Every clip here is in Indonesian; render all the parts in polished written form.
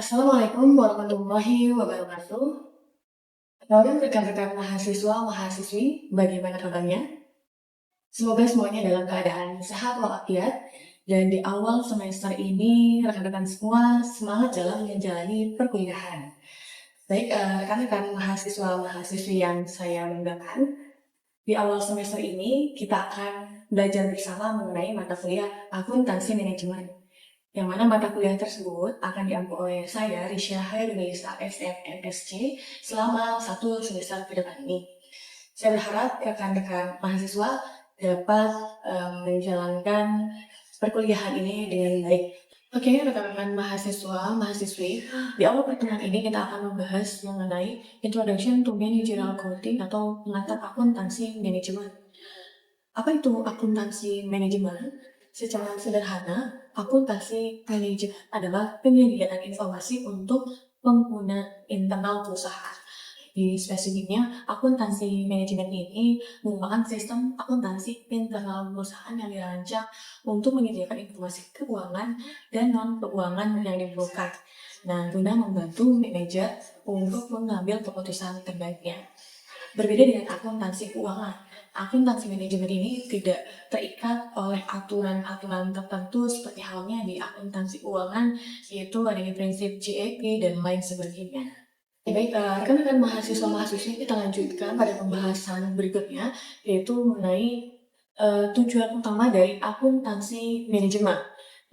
Assalamualaikum warahmatullahi wabarakatuh. Selamat rekan-rekan mahasiswa-mahasiswi, bagaimana kabarnya? Semoga semuanya dalam keadaan sehat walafiat, dan di awal semester ini rekan-rekan semua semangat dalam menjalani perkuliahan. Baik, rekan-rekan mahasiswa-mahasiswi yang saya banggakan, di awal semester ini kita akan belajar bersama mengenai mata kuliah akuntansi manajemen, yang mana mata kuliah tersebut akan diampu oleh saya, Risha Hairunisa SFMSC, selama 1 semester ke depan ini. Saya berharap rekan-rekan mahasiswa dapat menjalankan perkuliahan ini dengan baik. Oke, rekan-rekan mahasiswa, mahasiswi, di awal pertemuan ini kita akan membahas mengenai Introduction to Managerial Accounting atau pengantar akuntansi manajemen. Apa itu akuntansi manajemen? Secara sederhana, akuntansi manajemen adalah penyediaan informasi untuk pengguna internal perusahaan. Di spesifiknya, akuntansi manajemen ini merupakan sistem akuntansi internal perusahaan yang dirancang untuk menyediakan informasi keuangan dan non-keuangan yang diperlukan. Nah, guna membantu manajer untuk mengambil keputusan terbaiknya. Berbeda dengan akuntansi keuangan, akuntansi manajemen ini tidak terikat oleh aturan-aturan tertentu seperti halnya di akuntansi keuangan, yaitu adanya prinsip GAP dan lain sebagainya. Baik, rekan-rekan mahasiswa-mahasiswi, kita lanjutkan pada pembahasan berikutnya, yaitu mengenai tujuan utama dari akuntansi manajemen.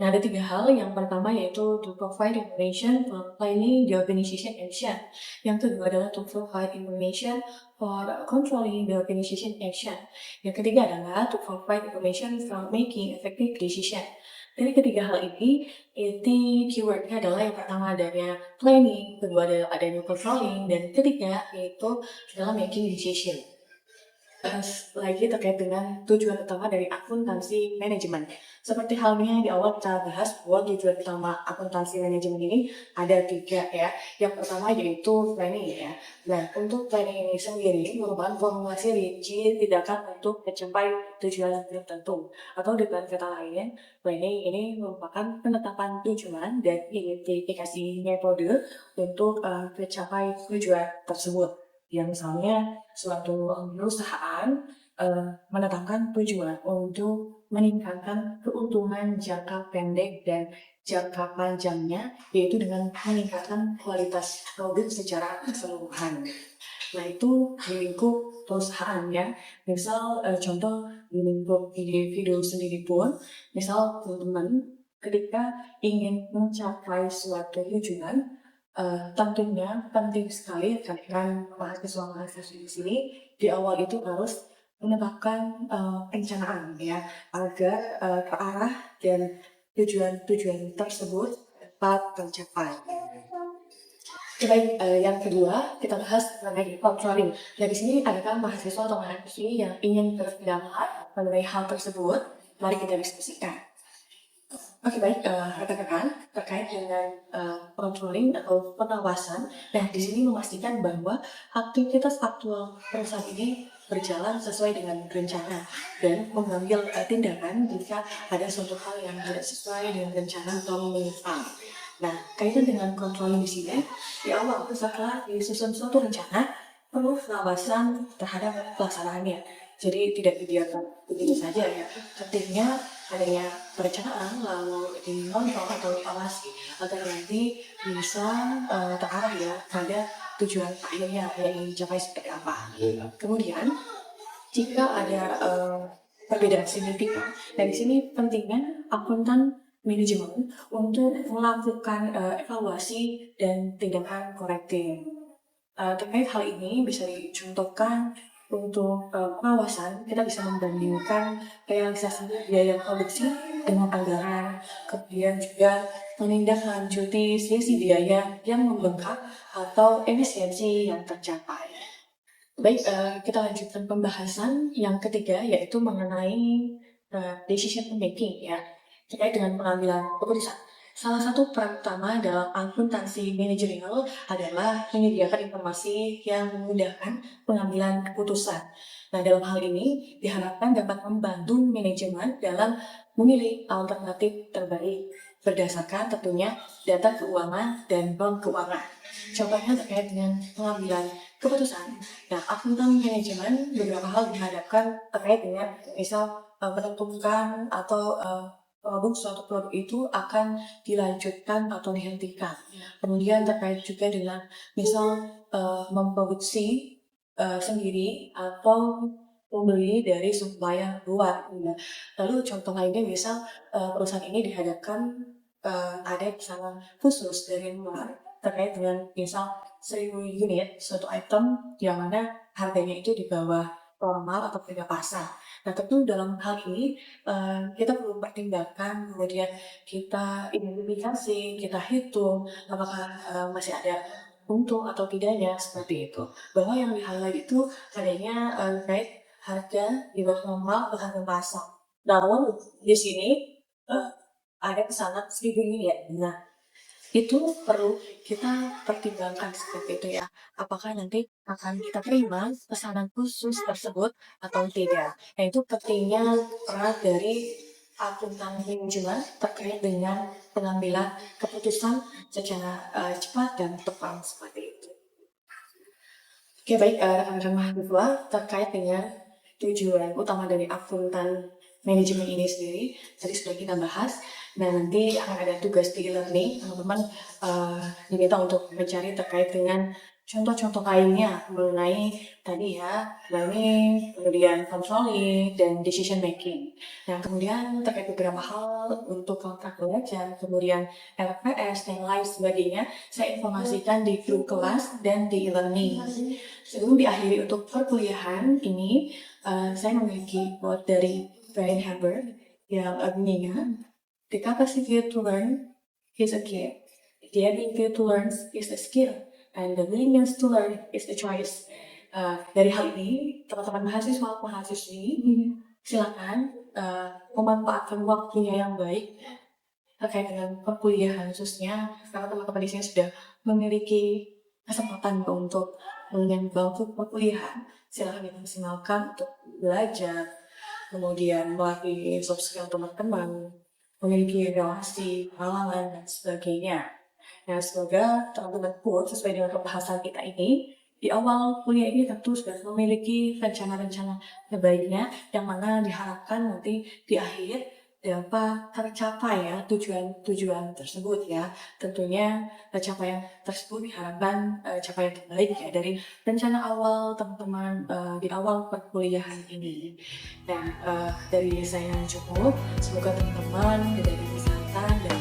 Nah, ada 3 hal. Yang pertama yaitu to provide information for planning the organization action. Yang kedua adalah to provide information for controlling the organization action. Yang ketiga adalah to provide information for making effective decision. Dari ketiga hal ini, inti keywordnya adalah yang pertama adanya planning, kedua adalah adanya controlling, dan ketiga yaitu adalah making decision. Lagi terkait dengan tujuan utama dari akuntansi manajemen. Seperti halnya di awal kita bahas bahwa tujuan utama akuntansi manajemen ini ada 3 ya. Yang pertama yaitu planning ya. Nah, untuk planning ini sendiri merupakan formulasi rinci tindakan untuk mencapai tujuan tertentu. Atau dengan kata lain, planning ini merupakan penetapan tujuan dan identifikasi metode untuk mencapai tujuan tersebut. Yang misalnya suatu perusahaan menetapkan tujuan untuk meningkatkan keuntungan jangka pendek dan jangka panjangnya, yaitu dengan meningkatkan kualitas produk secara keseluruhan. Nah, itu di lingkup perusahaan ya. Misal contoh di lingkup individu sendiri pun, misal teman-teman ketika ingin mencapai suatu tujuan, tentunya penting sekali rekan-rekan mahasiswa-mahasiswi di sini di awal itu harus menetapkan perencanaan ya, agar terarah dan tujuan-tujuan tersebut dapat tercapai. Baik, yang kedua kita bahas mengenai controlling. Dari sini adakah mahasiswa atau mahasiswi yang ingin berpendapat mengenai hal tersebut? Mari kita diskusikan. Oke, baik, rekan-rekan, terkait dengan controlling atau pengawasan. Nah, di sini memastikan bahwa aktivitas aktual perusahaan ini berjalan sesuai dengan rencana dan mengambil tindakan jika ada suatu hal yang tidak sesuai dengan rencana atau menyimpang. Nah, kaitan dengan controlling di sini, di awal setelah disusun suatu rencana, perlu pengawasan terhadap pelaksanaannya. Jadi tidak dibiarkan begitu saja ya. Pentingnya adanya perencanaan lalu dikontrol atau diawasi agar nanti bisa terarah ya pada tujuan akhirnya yang ingin dicapai seperti apa. Kemudian jika ada perbedaan signifikan, dan di sini pentingnya akuntan manajemen untuk melakukan evaluasi dan tindakan korektif. Terkait hal ini bisa dicontohkan untuk pengawasan, kita bisa membandingkan realisasi biaya produksi dengan anggaran, kemudian juga menindaklanjuti selisih biaya yang membengkak atau efisiensi yang tercapai. Baik, kita lanjutkan pembahasan yang ketiga, yaitu mengenai decision making ya, terkait dengan pengambilan keputusan. Salah satu peran utama dalam akuntansi manajerial adalah menyediakan informasi yang memudahkan pengambilan keputusan. Nah, dalam hal ini diharapkan dapat membantu manajemen dalam memilih alternatif terbaik. berdasarkan tentunya data keuangan dan bank keuangan. Contohnya terkait dengan pengambilan keputusan. Nah, akuntan manajemen beberapa hal dihadapkan terkait dengan misal menentukan atau suatu produk itu akan dilanjutkan atau dihentikan. Kemudian terkait juga dengan misal memproduksi sendiri atau membeli dari supplier luar. Nah, lalu contoh lainnya misal perusahaan ini dihadapkan ada pesanan khusus dari luar terkait dengan misal 1.000 unit suatu item yang mana harganya itu di bawah normal atau harga pasar. Nah, tentu dalam hal ini kita perlu pertimbangkan, kemudian kita identifikasi, kita hitung apakah masih ada untung atau tidaknya seperti itu. Bahwa yang di-highlight itu adanya terkait harga di bawah normal atau harga pasar. Namun di sini ada pesanan 1.000 unit. Nah, itu perlu kita pertimbangkan seperti itu ya. Apakah nanti akan kita terima pesanan khusus tersebut atau tidak. Nah, itu pentingnya peran dari akuntan manajemen terkait dengan pengambilan keputusan secara cepat dan tepat seperti itu. Oke, baik rekan-rekan mahasiswa terkait dengan tujuan utama dari akuntan manajemen ini sendiri tadi sudah kita bahas. Nah, nanti akan ada tugas di e-learning, teman-teman diminta untuk mencari terkait dengan contoh-contoh lainnya mengenai tadi ya planning, kemudian controlling, dan decision making. Nah, kemudian terkait beberapa hal untuk kontrak belajar, kemudian LPS dan lain sebagainya, saya informasikan di grup kelas dan di e-learning. Sebelum diakhiri untuk perkuliahan ini, saya memiliki quote dari Brian Herbert yang bunyinya, "The capacity to learn is a gift. The ability to learn is a skill. And the willingness to learn is a choice." Dari hal ini, teman-teman mahasiswi, silakan memanfaatkan waktunya yang baik terkait dengan perkuliahan khususnya, karena teman-teman di sini sudah memiliki kesempatan untuk mengenyam bangku perkuliahan. Silakan dimaksimalkan untuk belajar, kemudian melatih soft skill teman-teman, memiliki relasi, pengalaman, dan sebagainya. Nah, semoga teman-teman pun sesuai dengan pembahasan kita ini, di awal kuliah ini tentu sudah memiliki rencana-rencana terbaiknya, yang mana diharapkan nanti di akhir dapat tercapai ya tujuan-tujuan tersebut ya. Tentunya capaian tersebut diharapkan capaian terbaik ya dari rencana awal teman-teman di awal perkuliahan ini. Nah, dari saya cukup. Semoga teman-teman diberi kesehatan dan